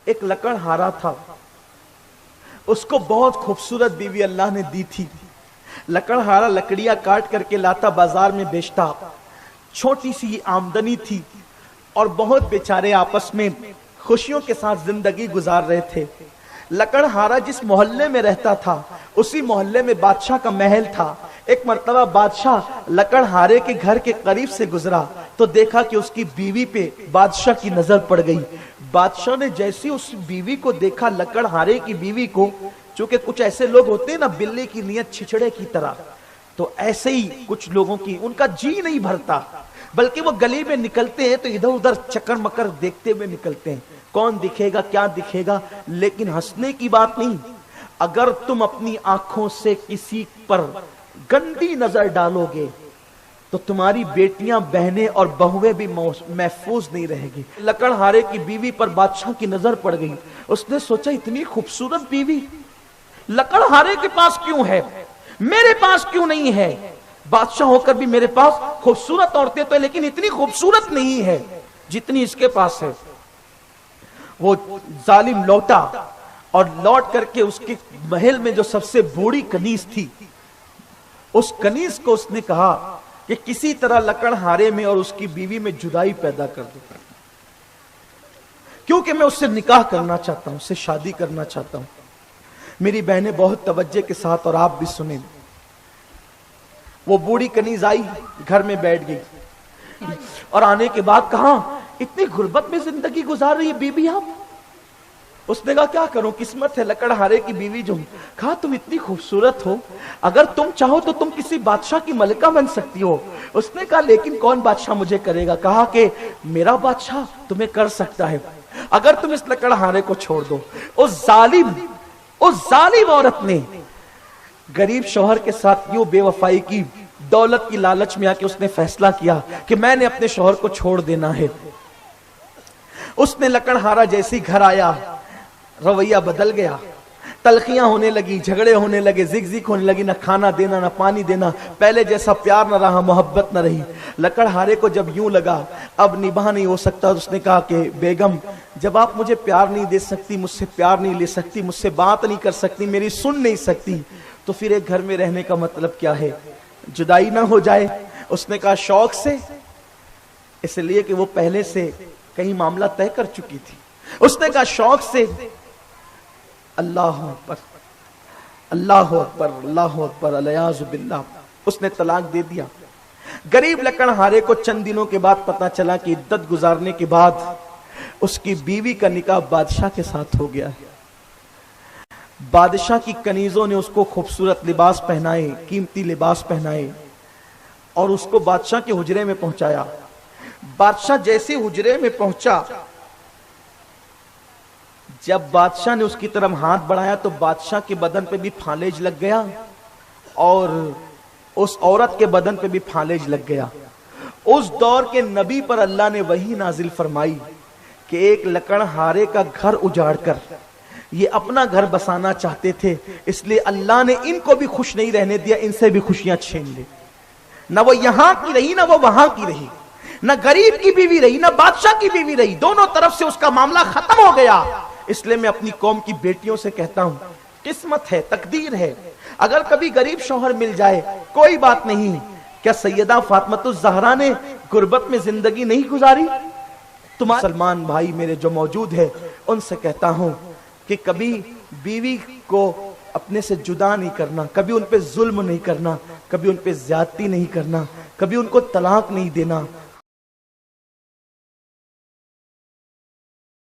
ایک لکڑہارا تھا، اس کو بہت خوبصورت بیوی اللہ نے دی تھی۔ لکڑہارا لکڑیاں کاٹ کر کے لاتا، بازار میں بیچتا، چھوٹی سی آمدنی تھی اور بہت بیچارے آپس میں خوشیوں کے ساتھ زندگی گزار رہے تھے۔ لکڑہارا جس محلے میں رہتا تھا اسی محلے میں بادشاہ کا محل تھا۔ ایک مرتبہ بادشاہ لکڑہارے کے گھر کے قریب سے گزرا تو دیکھا کہ اس کی بیوی پہ بادشاہ کی نظر پڑ گئی۔ بادشاہ نے جیسی اس بیوی کو دیکھا، لکڑہارے کی بیوی کو، چونکہ کچھ ایسے لوگ ہوتے ہیں نا بلی کی نیت چھچڑے کی طرح، تو ایسے ہی کچھ لوگوں کی ان کا جی نہیں بھرتا، بلکہ وہ گلی میں نکلتے ہیں تو ادھر ادھر چکر مکر دیکھتے ہوئے نکلتے ہیں، کون دکھے گا کیا دکھے گا۔ لیکن ہنسنے کی بات نہیں، اگر تم اپنی آنکھوں سے کسی پر گندی نظر ڈالو گے تو تمہاری بیٹیاں بہنیں اور بہویں بھی محفوظ نہیں رہے گی۔ لکڑہارے کی بیوی پر بادشاہ کی نظر پڑ گئی، اس نے سوچا اتنی خوبصورت بیوی لکڑہارے کے پاس کیوں ہے، میرے پاس کیوں نہیں ہے؟ بادشاہ ہو کر بھی میرے پاس خوبصورت عورتیں تو ہیں لیکن اتنی خوبصورت نہیں ہے جتنی اس کے پاس ہے۔ وہ ظالم لوٹا اور لوٹ کر کے اس کے محل میں جو سب سے بوڑھی کنیز تھی، اس کنیز کو اس نے کہا کہ کسی طرح لکڑہارے میں اور اس کی بیوی میں جدائی پیدا کر دو، کیونکہ میں اس سے نکاح کرنا چاہتا ہوں، اس سے شادی کرنا چاہتا ہوں۔ میری بہنیں بہت توجہ کے ساتھ اور آپ بھی سنیں۔ وہ بوڑھی کنیز آئی، گھر میں بیٹھ گئی اور آنے کے بعد کہا اتنی غربت میں زندگی گزار رہی ہے بی بی آپ؟ اس نے کہا کیا کروں، قسمت ہے لکڑہارے کی بیوی جو۔ کہا تم اتنی خوبصورت ہو، اگر تم چاہو تو تم کسی بادشاہ کی ملکہ بن سکتی ہو۔ اس نے کہا لیکن کون بادشاہ مجھے کرے گا؟ کہا کہ میرا بادشاہ تمہیں کر سکتا ہے اگر تم اس لکڑہارے کو چھوڑ دو۔ اس ظالم عورت نے غریب شوہر کے ساتھ یوں بے وفائی کی، دولت کی لالچ میں آ کے اس نے فیصلہ کیا کہ میں نے اپنے شوہر کو چھوڑ دینا ہے۔ اس نے لکڑہارا جیسی گھر آیا رویہ بدل گیا، تلخیاں ہونے لگی، جھگڑے ہونے لگے، زگ زگ ہونے لگی، نہ کھانا دینا نہ پانی دینا، پہلے جیسا پیار نہ رہا، محبت نہ رہی۔ لکڑہارے کو جب یوں لگا اب نباہ نہیں ہو سکتا، اس نے کہا کہ بیگم جب آپ مجھے پیار نہیں دے سکتی، مجھ سے پیار نہیں لے سکتی، مجھ سے بات نہیں کر سکتی، میری سن نہیں سکتی، تو پھر ایک گھر میں رہنے کا مطلب کیا ہے؟ جدائی نہ ہو جائے؟ اس نے کہا شوق سے، اس لیے کہ وہ پہلے سے کہیں معاملہ طے کر چکی تھی۔ اس نے کہا شوق سے۔ اللہ اکبر اللہ اکبر اللہ اکبر، الیاذ باللہ، اس نے طلاق دے دیا۔ غریب لکڑہارے کو چند دنوں کے بعد پتا چلا کہ عدت گزارنے کے بعد اس کی بیوی کا نکاح بادشاہ کے ساتھ ہو گیا ہے۔ بادشاہ کی کنیزوں نے اس کو خوبصورت لباس پہنائے، قیمتی لباس پہنائے اور اس کو بادشاہ کے حجرے میں پہنچایا۔ بادشاہ جیسے حجرے میں پہنچا، جب بادشاہ نے اس کی طرف ہاتھ بڑھایا تو بادشاہ کے بدن پہ بھی پھالج لگ گیا اور اس عورت کے بدن پہ بھی پھالج لگ گیا۔ اس دور کے نبی پر اللہ نے وحی نازل فرمائی کہ ایک لکڑہارے کا گھر اجاڑ کر یہ اپنا گھر بسانا چاہتے تھے، اس لیے اللہ نے ان کو بھی خوش نہیں رہنے دیا، ان سے بھی خوشیاں چھین لی۔ نہ وہ یہاں کی رہی نہ وہ وہاں کی رہی، نہ غریب کی بیوی رہی نہ بادشاہ کی بیوی رہی، دونوں طرف سے اس کا معاملہ ختم ہو گیا۔ اس لیے میں اپنی قوم کی بیٹیوں سے کہتا ہوں قسمت ہے، تقدیر ہے، اگر کبھی غریب شوہر مل جائے کوئی بات نہیں۔ کیا سیدہ فاطمہ الزہرا نے غربت میں زندگی نہیں گزاری؟ تمہارے مسلمان بھائی میرے جو موجود ہے ان سے کہتا ہوں کہ کبھی بیوی کو اپنے سے جدا نہیں کرنا، کبھی ان پہ ظلم نہیں کرنا، کبھی ان پہ زیادتی نہیں کرنا، کبھی ان کو طلاق نہیں دینا۔